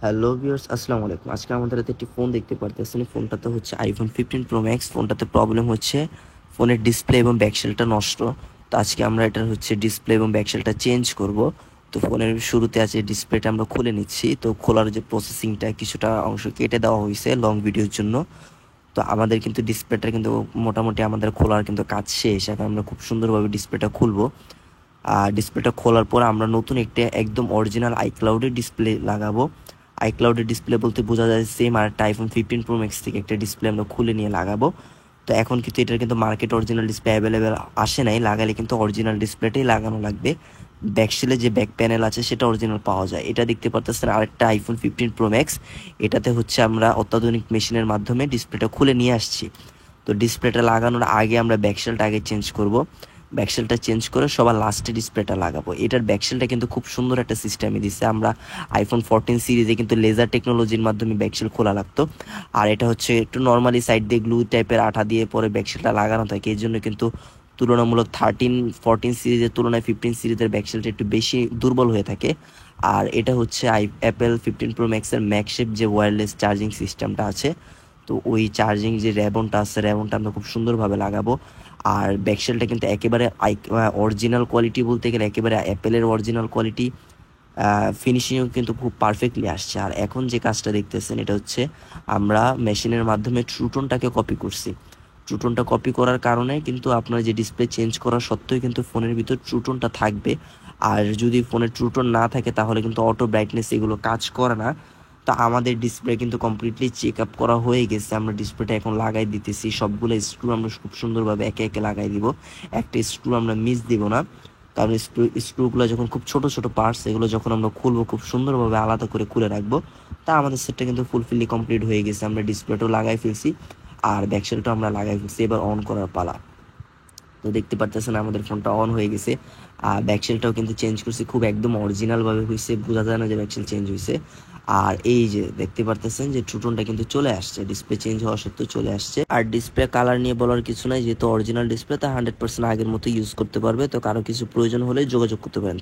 Hello viewers, আসসালামু আলাইকুম। আজকে আমাদের হাতে একটি ফোন দেখতে পারতেছেন। ফোনটাতে হচ্ছে আইফোন 15 প্রো ম্যাক্স। ফোনটাতে প্রবলেম হচ্ছে ফোনের ডিসপ্লে এবং ব্যাকশেলটা নষ্ট। তো আজকে আমরা এটার হচ্ছে ডিসপ্লে এবং ব্যাকশেলটা চেঞ্জ করব। তো ফোনের শুরুতে আছে ডিসপ্লেটা আমরা খুলে নিচ্ছি। তো খোলার যে প্রসেসিংটা কিছুটা অংশ কেটে দেওয়া হয়েছে লং ভিডিওর জন্য। তো আমাদের কিন্তু ডিসপ্লেটা কিন্তু মোটামুটি আমাদের খোলার কিন্তু কাজ শেষ। এখন আমরা খুব সুন্দরভাবে ডিসপ্লেটা খুলবো। আর ডিসপ্লেটা খোলার পর আমরা নতুন একটা একদম অরিজিনাল আইক্লাউডের ডিসপ্লে লাগাবো। আইক্লাউডের ডিসপ্লে বলতে বোঝা যায় সেম আর একটা আইফোন 15 প্রো ম্যাক্স থেকে একটা ডিসপ্লে আমরা খুলে নিয়ে লাগাবো। তো এখন কিন্তু এটার কিন্তু মার্কেট অরিজিনাল ডিসপ্লে অ্যাভেলেবেল আসে নাই, লাগালে কিন্তু অরিজিনাল ডিসপ্লেটাই লাগানো লাগবে। ব্যাকশেলে যে ব্যাক প্যানেল আছে সেটা অরিজিনাল পাওয়া যায়। এটা দেখতে পারতেছেন আরেকটা আইফোন 15 প্রো ম্যাক্স। এটাতে হচ্ছে আমরা অত্যাধুনিক মেশিনের মাধ্যমে ডিসপ্লেটা খুলে নিয়ে আসছি। তো ডিসপ্লেটা লাগানোর আগে আমরা ব্যাকশেলটা আগে চেঞ্জ করব। ব্যাকশেলটা চেঞ্জ করে সবার লাস্টে ডিসপ্লেটা লাগাবো। এটার ব্যাকশেলটা কিন্তু খুব সুন্দর একটা সিস্টেমে দিচ্ছে। আমরা আইফোন 14 সিরিজে কিন্তু লেজার টেকনোলজির মাধ্যমে ব্যাকশেল খোলা লাগতো। আর এটা হচ্ছে একটু নর্মালি সাইড দিয়ে গ্লু টাইপের আঠা দিয়ে পরে ব্যাকশেলটা লাগানো থাকে। এই জন্য কিন্তু তুলনামূলক 14 সিরিজের তুলনায় 15 সিরিজের ব্যাকশেলটা একটু বেশি দুর্বল হয়ে থাকে। আর এটা হচ্ছে অ্যাপেল 15 প্রো ম্যাক্সের ম্যাগসেফ যে ওয়্যারলেস চার্জিং সিস্টেমটা আছে। তো ওই চার্জিং যে র্যাবনটা আছে, র্যাবনটা আমরা খুব সুন্দরভাবে লাগাবো। আর ব্যাকশেলটা কিন্তু একেবারে অরিজিনাল কোয়ালিটি বলতে গেলে একেবারে অ্যাপেলের অরিজিনাল কোয়ালিটি। ফিনিশিংও কিন্তু খুব পারফেক্টলি আসছে। আর এখন যে কাজটা দেখতেছেন এটা হচ্ছে আমরা মেশিনের মাধ্যমে ট্রুটনটাকে কপি করছি। ট্রুটনটা কপি করার কারণে কিন্তু আপনার যে ডিসপ্লে চেঞ্জ করা সত্ত্বেও কিন্তু ফোনের ভিতর ট্রুটনটা থাকবে। আর যদি ফোনে ট্রুটন না থাকে তাহলে কিন্তু অটো ব্রাইটনেস এগুলো কাজ করে না। তো আমাদের ডিসপ্লে কিন্তু কমপ্লিটলি চেক আপ করা হয়ে গেছে। আমরা ডিসপ্লেটা এখন লাগাই দিতেছি। সবগুলো স্ক্রু আমরা খুব সুন্দরভাবে একে একে লাগাই দিব। একটা স্ক্রু আমরা মিস দিব না, কারণ স্ক্রুগুলো যখন খুব ছোট ছোট পার্টস, এগুলো যখন আমরা খুলবো খুব সুন্দরভাবে আলাদা করে খুলে রাখবো। তা আমাদের সেটটা কিন্তু ফুলফিলি কমপ্লিট হয়ে গেছে। আমরা ডিসপ্লেটাও লাগাই ফেলছি আর ব্যাকশেলটাও আমরা লাগাই ফেলছি। এবার অন করার পালা। তো দেখতে পারতেছেন আমাদের ফোনটা অন হয়ে গেছে। আর ব্যাকশেলটাও কিন্তু চেঞ্জ করছি, খুব একদম অরিজিনাল ভাবে হয়েছে, বোঝা যায় না যে ব্যাকশেল চেঞ্জ হয়েছে। আর এই যে দেখতে পারতেছেন যে ট্রুটনটা কিন্তু চলে আসছে, ডিসপ্লে চেঞ্জ হওয়া সত্ত্বেও চলে আসছে। আর ডিসপ্লে কালার নিয়ে বলার কিছু নাই, যেহেতু অরিজিনাল ডিসপ্লে তা 100% আগের মতো ইউজ করতে পারবে। তো কারো কিছু প্রয়োজন হলে যোগাযোগ করতে পারেন।